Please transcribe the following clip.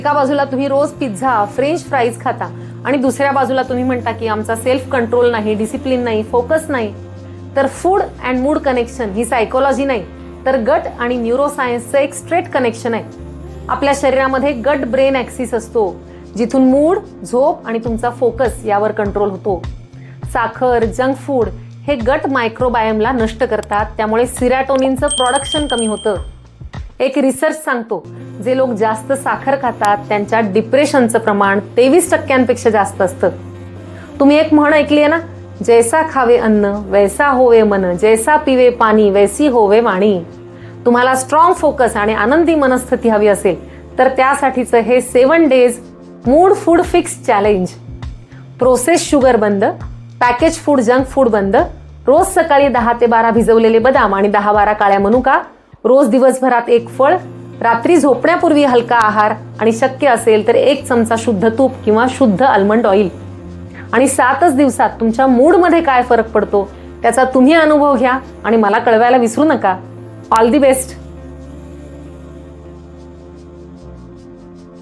एका बाजूला तुम्ही रोज पिझ्झा फ्रेंच फ्राईज खाता आणि दुसऱ्या बाजूला तुम्ही म्हणता की आमचा सेल्फ कंट्रोल नाही, डिसिप्लिन नाही, फोकस नाही. तर food and mood connection he psychology नाही, तर गट आणि न्यूरोसायन्सचं एक स्ट्रेट कनेक्शन आहे. आपल्या शरीरामध्ये गट ब्रेन ॲक्सिस असतो, जिथून मूड, झोप आणि तुमचा फोकस यावर कंट्रोल होतो. साखर, जंक फूड हे गट मायक्रोबायमला नष्ट करतात, त्यामुळे सिरॅटोनिनचं प्रोडक्शन कमी होतं. एक रिसर्च सांगतो, जे लोक जास्त साखर खातात त्यांच्या डिप्रेशनचं प्रमाण 23% जास्त असतं. तुम्ही एक म्हण ऐकली आहे ना, जैसा खावे अन्न वैसा होवे मन, जैसा पिवे पाणी वैसी होवे वाणी. तुम्हाला स्ट्रॉंग फोकस आणि आनंदी मनस्थिती हवी असेल तर त्यासाठीचं हे 7 days mood food fix challenge. Process sugar बंद, पॅकेज फूड जंक फूड बंद, रोज सकाळी 10 ते 12 भिजवलेले बदाम आणि 10-12 काळ्या मनुका, रोज दिवसभरात 1 फळ, रात्री झोपण्यापूर्वी हलका आहार आणि शक्य असेल तर 1 चमचा शुद्ध तूप किंवा शुद्ध आल्मंड ऑइल. आणि 7च दिवसात तुमच्या मूडमध्ये काय फरक पडतो त्याचा तुम्ही अनुभव घ्या आणि मला कळवायला विसरू नका. All the best.